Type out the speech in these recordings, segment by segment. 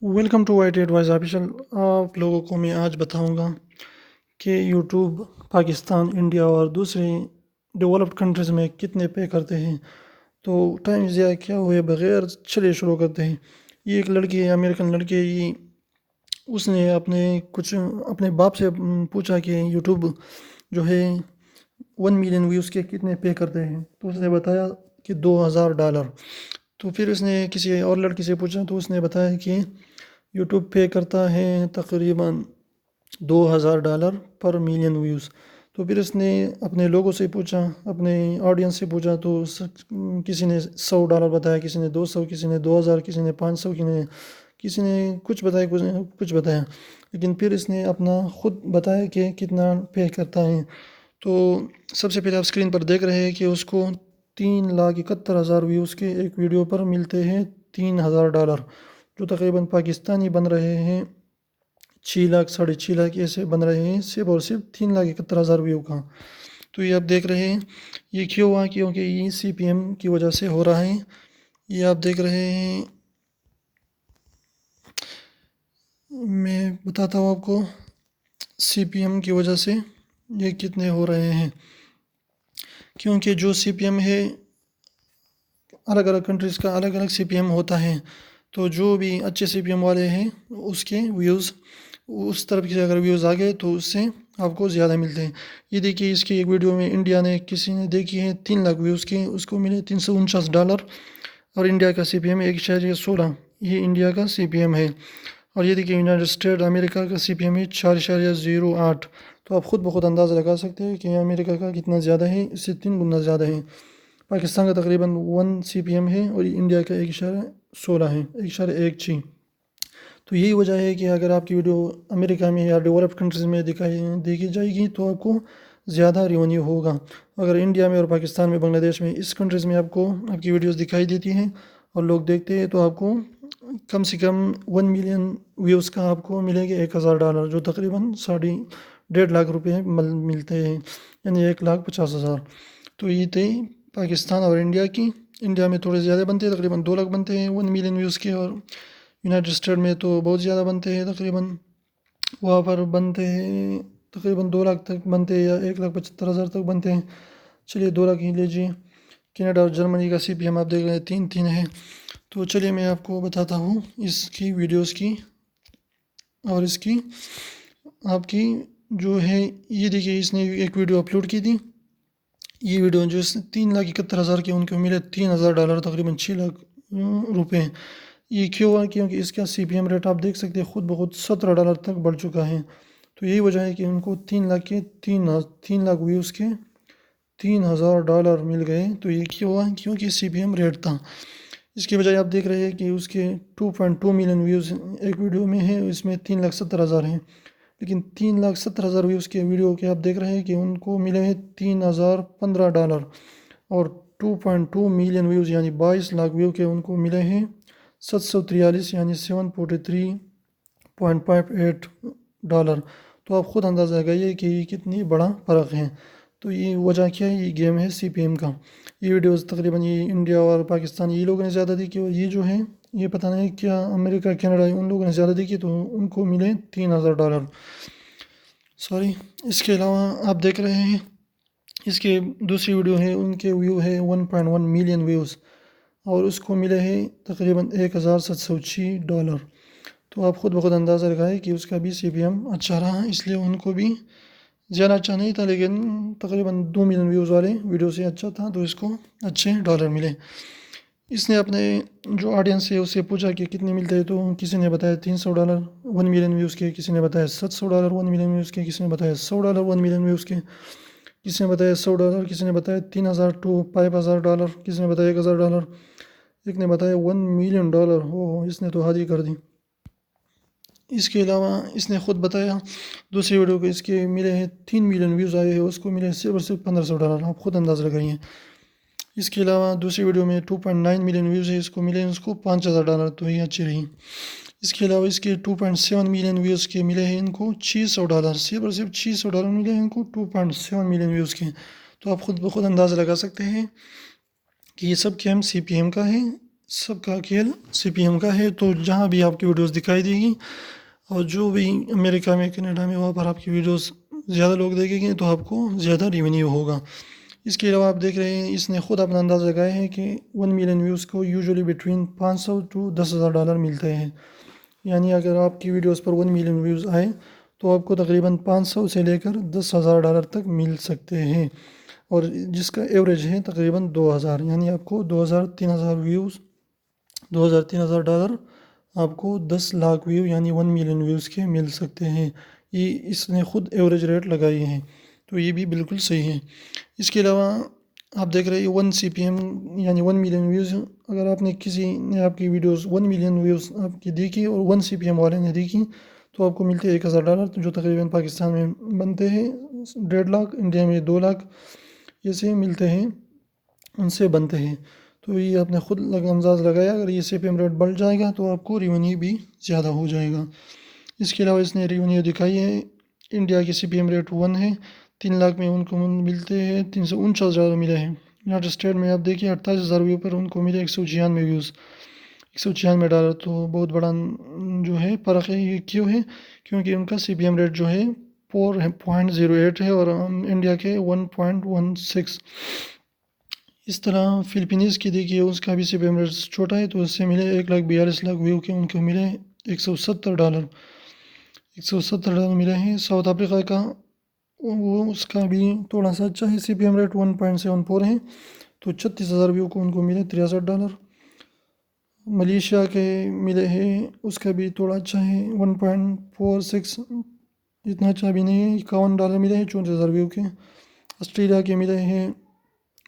Welcome to Y T advice official. आप लोगों को मैं आज बताऊंगा कि यूट्यूब पाकिस्तान, इंडिया और दूसरे डेवलप्ड कंट्रीज़ में कितने पे करते हैं। तो टाइम ज़ाया क्या हुए बगैर चलिए शुरू करते हैं। ये एक लड़की है, अमेरिकन लड़की है। ये उसने अपने बाप से पूछा कि यूट्यूब जो है 1 मिलियन व्यूज़ के कितने पे करते हैं। तो उसने बताया कि $2000। तो फिर उसने किसी और लड़की से पूछा तो उसने बताया कि यूट्यूब पे करता है तकरीबन $2000 पर मिलियन व्यूज़। तो फिर उसने अपने लोगों से पूछा, अपने ऑडियंस से पूछा, तो किसी ने $100 बताया, किसी ने 200, किसी ने 2000, किसी ने 500, किसी ने कुछ बताया, कुछ ने कुछ बताया। लेकिन फिर इसने अपना ख़ुद बताया कि कितना पे करता है। तो सबसे पहले आप स्क्रीन पर देख रहे हैं कि उसको 3,71,000 व्यूज़ के एक वीडियो पर मिलते हैं $3000, जो तकरीबन पाकिस्तानी बन रहे हैं 6 लाख, 6.5 लाख ऐसे बन रहे हैं सिर्फ और सिर्फ 3,71,000 व्यू का। तो ये आप देख रहे हैं, ये क्यों हुआ? क्योंकि ये CPM की वजह से हो रहा है। ये आप देख रहे हैं, मैं बताता हूँ आपको CPM की वजह से ये कितने हो रहे हैं। क्योंकि जो CPM है, अलग अलग कंट्रीज़ का अलग अलग CPM होता है। तो जो भी अच्छे CPM वाले हैं उसके व्यूज़, उस तरफ के अगर व्यूज़ आ गए तो उससे आपको ज़्यादा मिलते हैं। ये देखिए, इसकी एक वीडियो में इंडिया ने किसी ने देखी है 3 लाख व्यूज़ के, उसको मिले $349। और इंडिया का CPM 1.16, ये इंडिया का CPM है। और ये देखिए, यूनाइटेड स्टेट अमेरिका का CPM है 4.08। तो आप ख़ुद ब खुद अंदाज़ा लगा सकते हैं कि अमेरिका का कितना ज़्यादा है, इससे 3 गुना ज़्यादा है। पाकिस्तान का तकरीबन 1 CPM है और इंडिया का 1.16 है, 1.16। तो यही वजह है कि अगर आपकी वीडियो अमेरिका में या डेवलप्ड कंट्रीज़ में देखी जाएगी तो आपको ज़्यादा रेवेन्यू होगा। अगर इंडिया में और पाकिस्तान में, बांग्लादेश में, इस कंट्रीज़ में आपको आपकी वीडियोस दिखाई देती हैं और लोग देखते हैं तो आपको कम से कम 1 मिलियन व्यूज़ का आपको मिलेंगे $1000, जो तकरीबन 1.5 लाख रुपये मिलते हैं, यानी 1,50,000। तो ये थे पाकिस्तान और इंडिया की। इंडिया में थोड़े ज़्यादा बनते हैं, तकरीबन 2 लाख बनते हैं 1 मिलियन व्यूज़ के। और यूनाइटेड स्टेट में तो बहुत ज़्यादा बनते हैं, तकरीबन वहाँ पर बनते हैं तकरीबन 2 लाख तक बनते हैं या 1,75,000 तक बनते हैं। चलिए 2 लाख ही लीजिए। कनाडा और जर्मनी का CPM आप देख रहे हैं 3 है। तो चलिए मैं आपको बताता हूँ इसकी वीडियोस की और इसकी आपकी जो है। ये देखिए, इसने एक वीडियो अपलोड की थी। ये वीडियो जो 3,71,000 के, उनको मिले $3000, तकरीबन 6 लाख रुपये। ये क्यों हुआ? क्योंकि इसका CPM रेट आप देख सकते हैं खुद ब खुद $17 तक बढ़ चुका है। तो यही वजह है कि उनको 3 लाख के 3 लाख व्यूज़ के $3000 मिल गए। तो ये क्यों हुआ? क्योंकि CPM रेट था। इसके बजाय आप देख रहे हैं कि उसके 2.2 मिलियन व्यूज़ एक वीडियो में है, इसमें 3,70,000 हैं। लेकिन 3,70,000 व्यूज़ के वीडियो के आप देख रहे हैं कि उनको मिले हैं $3015। और 2.2 मिलियन व्यूज़ यानी 22 लाख व्यू के उनको मिले हैं 743 यानी $743.58। तो आप ख़ुद अंदाज़ा लगाइए कि ये कितनी बड़ा फ़र्क है। तो ये वजह क्या है? ये गेम है CPM का। ये वीडियोस तकरीबन ये इंडिया और पाकिस्तान ये लोगों ने ज़्यादा देखी, और ये जो है ये पता नहीं क्या अमेरिका, कनाडा, उन लोगों ने ज़्यादा देखी, तो उनको मिले $3000। सॉरी। इसके अलावा आप देख रहे हैं इसके दूसरी वीडियो है, उनके व्यू है 1.1 मिलियन व्यूज़ और उसको मिले हैं तकरीबन $1706। तो आप ख़ुद ब खुद अंदाज़ा लगाएं कि उसका भी CPM अच्छा रहा, इसलिए उनको भी ज़्यादा अच्छा नहीं था, लेकिन तकरीबन 2 मिलियन व्यूज़ वाले वीडियो से अच्छा था, तो इसको अच्छे डॉलर मिले। इसने अपने जो ऑडियंस है उससे पूछा कि कितने मिलते हैं, तो किसी ने बताया $300 1 मिलियन व्यूज़ के, किसी ने बताया $700 1 मिलियन व्यूज़ के, किसी ने बताया $100 1 मिलियन व्यूज़ के, किसी ने बताया $100, किसी ने बताया 3,000 to 5,000, किसी ने बताया $1,000, एक ने बताया $1 मिलियन। हो, इसने तो हद ही कर दी। इसके अलावा इसने ख़ुद बताया दूसरी वीडियो को इसके मिले हैं 3 मिलियन व्यूज़ आए हैं, उसको मिले सिर्फ और सिर्फ $1,500। आप ख़ुद अंदाज़ा लगाइए। इसके अलावा दूसरी वीडियो में 2.9 मिलियन व्यूज़ है, इसको मिले उसको $5,000, तो ये अच्छी रही। इसके अलावा इसके 2.7 मिलियन व्यूज़ के मिले हैं इनको $600, सिर्फ और सिर्फ $600 मिले हैं इनको 2.7 मिलियन व्यूज़ के। तो आप ख़ुद ब खुद अंदाज़ा लगा सकते हैं कि ये सब गेम CPM का है। सब का खेल CPM का है। तो जहाँ भी आपकी वीडियोस दिखाई देगी और जो भी अमेरिका में, कनाडा में, वहाँ पर आपकी वीडियोस ज़्यादा लोग देखेंगे तो आपको ज़्यादा रेवेन्यू होगा। इसके अलावा आप देख रहे हैं इसने ख़ुद अपना अंदाज़ा लगाया है कि 1 मिलियन व्यूज़ को यूजुअली बिटवीन 500 टू 10,000 डॉलर मिलते हैं। यानी अगर आपकी वीडियोस पर 1 मिलियन व्यूज़ आए तो आपको तकरीबन 500 से लेकर 10,000 डॉलर तक मिल सकते हैं, और जिसका एवरेज है तकरीबन 2,000। यानी आपको 2,000-3,000 व्यूज़, 2,000-3,000 डॉलर आपको 10 लाख व्यू यानी 1 मिलियन व्यूज़ के मिल सकते हैं। ये इसने ख़ुद एवरेज रेट लगाई है, तो ये भी बिल्कुल सही है। इसके अलावा आप देख रहे हैं 1 CPM यानी 1 मिलियन व्यूज़। अगर आपने किसी ने आपकी वीडियोस 1 मिलियन व्यूज़ आपकी देखी और 1 CPM वाले ने देखी तो आपको मिलते हैं 1,000 डॉलर, जो तकरीबन पाकिस्तान में बनते हैं 1.5 लाख, इंडिया में 2 लाख ऐसे मिलते हैं, उनसे बनते हैं। तो ये आपने ख़ुद अंदाज़ लगाया, अगर ये CPM रेट बढ़ जाएगा तो आपको रेवेन्यू भी ज़्यादा हो जाएगा। इसके अलावा इसने रेवेन्यू दिखाई है, इंडिया की CPM रेट 1 है, 3 लाख में उनको मिलते हैं 349 मिले हैं। यूनाइटेड स्टेट में आप देखिए 28,000 व्यू पर उनको मिले 196 व्यूज़, 196 डॉलर। तो बहुत बड़ा जो है फ़र्क है। ये क्यों है? क्योंकि उनका CPM रेट जो है 4.08 है और इंडिया के 1.16। इस तरह फिलिपीनीज़ की देखिए उसका भी CPM रेट छोटा है, तो उससे मिले 1,42,00,000 व्यू के उनको मिले 170 डॉलर, 170 डॉलर मिले हैं। साउथ अफ्रीका का वो उसका भी थोड़ा सा अच्छा है, CPM रेट 1.74 है, तो 36,000 व्यू को उनको मिले 63 डॉलर। मलेशिया के मिले हैं, उसका भी थोड़ा अच्छा है 1.46, इतना अच्छा भी नहीं है, 51 डॉलर मिले हैं 34,000 व्यू के। ऑस्ट्रेलिया के मिले हैं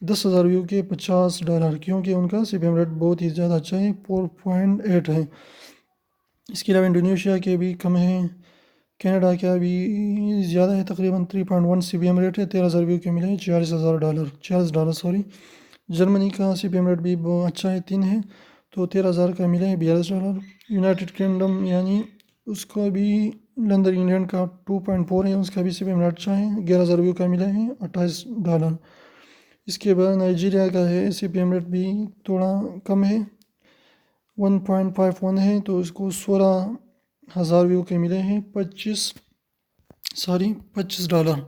10,000 व्यू के 50 डॉलर, क्योंकि उनका CPM रेट बहुत ही ज़्यादा अच्छा है, 4.8 है। इसके अलावा इंडोनेशिया के भी कम है, कनाडा का भी ज़्यादा है, तकरीबन 3.1 CPM रेट है, 13,000 व्यू के मिले हैं 40,000 डॉलर, 40 डॉलर सॉरी। जर्मनी का CPM रेट भी बहुत अच्छा है, 3 है, तो 13,000 का मिले हैं 42 डॉलर। यूनाइटेड किंगडम यानी उसका भी लंदन इंग्लैंड का 2.4 है, उसका भी CPM रेट अच्छा है, 11,000 व्यू का मिले हैं 28 डॉलर। इसके बाद नाइजीरिया का है, CPM रेट भी थोड़ा कम है, 1.51 है, तो इसको 16,000 व्यू के मिले हैं 25 डॉलर।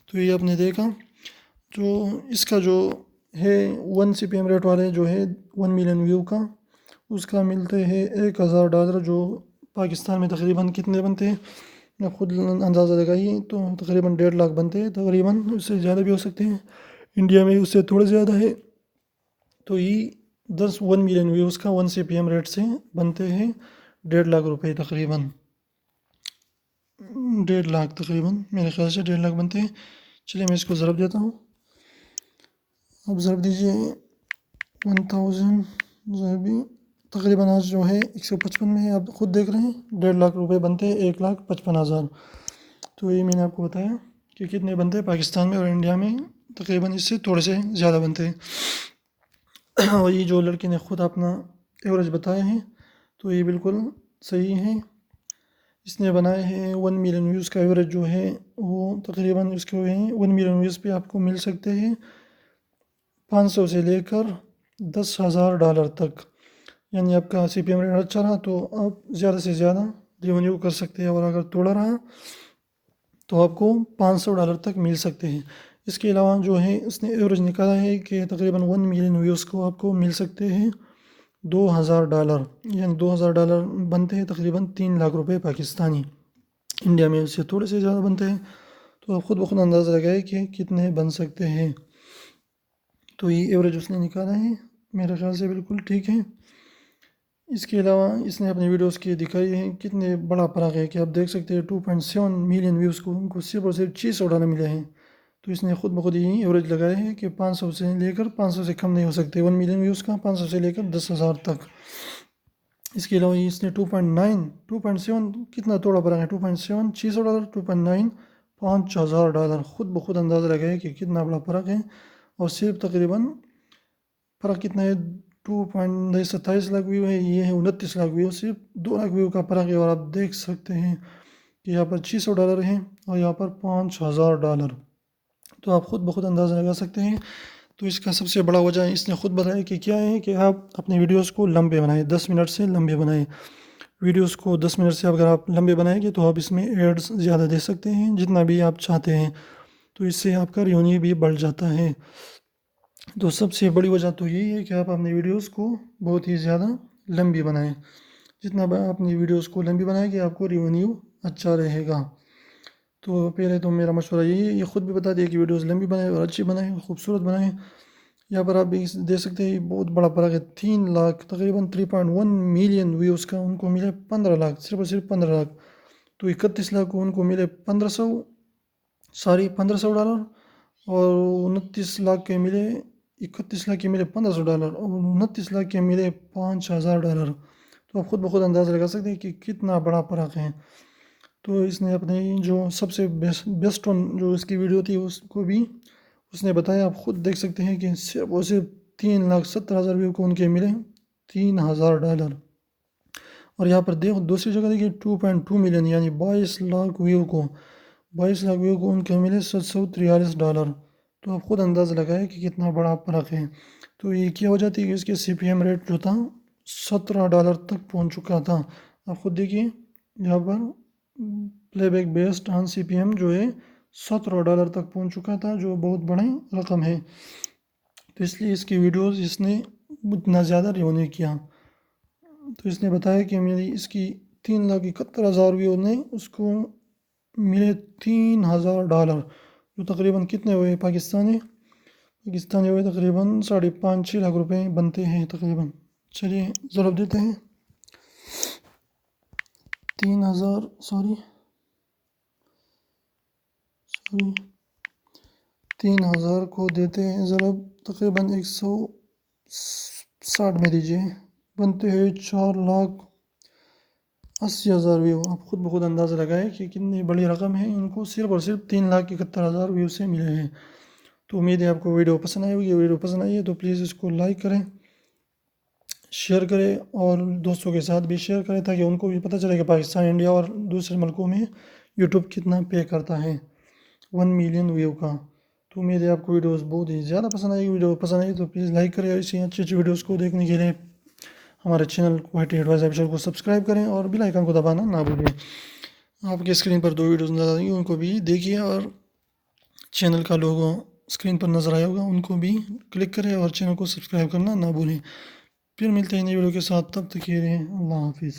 तो ये आपने देखा, जो इसका जो है 1 CPM रेट वाले जो है 1 मिलियन व्यू का, उसका मिलते हैं 1,000 डॉलर, जो पाकिस्तान में तकरीबन कितने बनते हैं मैं खुद अंदाज़ा लगाइए, तो तकरीबन 1.5 लाख बनते हैं, तकरीबन उससे ज़्यादा भी हो सकते हैं, इंडिया में उससे थोड़ा ज़्यादा है। तो ये 1 मिलियन व्यूज़ का 1 CPM रेट से बनते हैं 1.5 लाख रुपए, तकरीबन 1.5 लाख, तकरीबन मेरे ख्याल से 1.5 लाख बनते हैं। चलिए मैं इसको ज़रब देता हूँ, अब ज़रब दीजिए 1000 ज़रबी तकरीबन आज जो है 155 में है, आप खुद देख रहे हैं 1.5 लाख रुपए बनते हैं 1,55,000। तो ये मैंने आपको बताया कि कितने बनते हैं पाकिस्तान में, और इंडिया में तकरीबन इससे थोड़े से ज़्यादा बनते हैं। और ये जो लड़के ने ख़ुद अपना एवरेज बताया है तो ये बिल्कुल सही है। इसने बनाए हैं 1 मिलियन व्यूज़ का एवरेज जो है वो तकरीबन उसके हुए हैं 1 मिलियन व्यूज़ पे आपको मिल सकते हैं 500 से लेकर 10,000 डॉलर तक। यानी आपका CPM रेट अच्छा रहा तो आप ज़्यादा से ज़्यादा रेवेन्यू कर सकते हैं, और अगर थोड़ा रहा तो आपको 500 डॉलर तक मिल सकते हैं। इसके अलावा जो है उसने एवरेज निकाला है कि तकरीबन 1 मिलियन व्यूज़ को आपको मिल सकते हैं 2,000 डॉलर, यानी 2,000 डॉलर बनते हैं तकरीबन 3 लाख रुपए पाकिस्तानी। इंडिया में उससे थोड़े से ज़्यादा बनते हैं, तो आप खुद ब खुद अंदाज़ा लगाए कि कितने बन सकते हैं। तो ये एवरेज उसने निकाला है, मेरे ख्याल से बिल्कुल ठीक है। इसके अलावा इसने अपनी वीडियोस की दिखाई है कितने बड़ा फ़र्क है कि आप देख सकते हैं 2.7 मिलियन व्यूज़ को उनको सिर्फ और सिर्फ 600 डॉलर मिले हैं। तो इसने खुद ब खुद यही एवरेज लगाया है कि 500 से लेकर 500 से कम नहीं हो सकते 1 मिलियन व्यूज़ का, 500 से लेकर 10,000 तक। इसके अलावा इसने 2.7 कितना थोड़ा फ़र्क है, 2.7 600 डॉलर, 2.9 5,000 डॉलर। खुद ब खुद अंदाज़ा लगाया कि कितना बड़ा फ़र्क है, और सिर्फ तकरीबन फ़र्क कितना है 2.27 लाख व्यू है, ये है 29 लाख व्यू, सिर्फ 2 लाख व्यू का फ़र्क है। और आप देख सकते हैं कि यहाँ पर 600 डॉलर है और यहाँ पर 5,000 डॉलर। तो आप खुद ब खुद अंदाज़ा लगा सकते हैं تو اس کا سب سے بڑا وجہ اس نے خود بتایا کہ کیا ہے کہ آپ اپنے ویڈیوز کو لمبے بنائیں، 10 منٹ سے لمبے بنائیں۔ ویڈیوز کو 10 منٹ سے اگر آپ لمبے بنائیں گے تو آپ اس میں ایڈز زیادہ دے سکتے ہیں جتنا بھی آپ چاہتے ہیں، تو اس سے آپ کا ریونیو بھی بڑھ جاتا ہے۔ تو سب سے بڑی وجہ تو یہی ہے کہ آپ اپنی ویڈیوز کو بہت ہی زیادہ لمبی بنائیں۔ جتنا آپ اپنی ویڈیوز کو لمبی بنائیں گے آپ کو ریونیو اچھا رہے گا۔ تو پہلے تو میرا مشورہ یہی ہے، یہ خود بھی بتا دیا کہ ویڈیوز لمبی بنائیں اور اچھی بنائیں، خوبصورت بنائیں۔ یہاں پر آپ دیکھ سکتے ہیں بہت بڑا فرق ہے، 3 لاکھ تقریباً 3.1 ملین ویوز کا ان کو ملے 15 لاکھ، صرف اور صرف 15 لاکھ۔ تو 31 لاکھ کو ان کو ملے $1500 اور 29 لاکھ کے ملے 31 لاکھ کے ملے $1500 اور 29 لاکھ کے ملے $5000۔ تو آپ خود بخود اندازہ لگا سکتے ہیں کہ کتنا بڑا فرق ہے۔ تو اس نے اپنے جو سب سے بیسٹ جو اس کی ویڈیو تھی اس کو بھی اس نے بتایا، آپ خود دیکھ سکتے ہیں کہ صرف اور صرف 3,70,000 ویو کو ان کے ملے $3000۔ اور یہاں پر دوسری جگہ دیکھیے 2.2 ملین یعنی 22 لاکھ ویو کو ان کے ملے $743۔ تو آپ خود اندازہ لگائے کہ کتنا بڑا فرق ہے۔ تو یہ کیا وجہ تھی کہ اس کے CPM ریٹ جو تھا $17 تک پہنچ چکا تھا۔ آپ خود دیکھیے یہاں پر play back based on CPM جو ہے $17 تک پہنچ چکا تھا، جو بہت بڑی رقم ہے۔ تو اس لیے اس کی ویڈیوز اس نے اتنا زیادہ ریونیو کیا۔ تو اس نے بتایا کہ میری اس کی 3,71,000 ویو نے اس کو ملے $3000، جو تقریباً کتنے ہوئے پاکستانی ہوئے تقریباً 5.5-6 لاکھ روپے بنتے ہیں تقریباً۔ چلیے ضرب دیتے ہیں 3,000 کو دیتے ہیں ضرب تقریباً 160 میں دیجیے، بنتے ہیں 4,80,000 ویو۔ آپ خود بخود اندازہ لگائے کہ کتنی بڑی رقم ہے، ان کو صرف اور صرف 3,71,000 ویو سے ملے ہیں۔ تو امید ہے آپ کو ویڈیو پسند آئی ہوگی۔ ویڈیو پسند آئی ہے تو پلیز اس کو لائک کریں، شیئر کریں اور دوستوں کے ساتھ بھی شیئر کریں تاکہ ان کو بھی پتہ چلے کہ پاکستان، انڈیا اور دوسرے ملکوں میں یوٹیوب کتنا پے کرتا ہے 1 ملین ویو کا۔ تو امید ہے آپ کو ویڈیوز بہت ہی زیادہ پسند آئی۔ ویڈیو پسند آئی تو پلیز لائک کریں، اور اسی اچھی ویڈیوز کو دیکھنے کے لیے ہمارے چینل کوائٹی ایڈوائز آفیشل کو سبسکرائب کریں اور بیل آئیکن کو دبانا نہ بھولیں۔ آپ کے اسکرین پر 2 ویڈیوز نظر آئیں گی، ان کو بھی دیکھیے، اور چینل کا لوگو اسکرین پر نظر آیا ہوگا ان کو بھی کلک کریں اور چینل کو سبسکرائب کرنا نہ بھولیں۔ پھر ملتے ہیں نئی ویڈیو کے ساتھ، تب تک کے لیے اللہ حافظ۔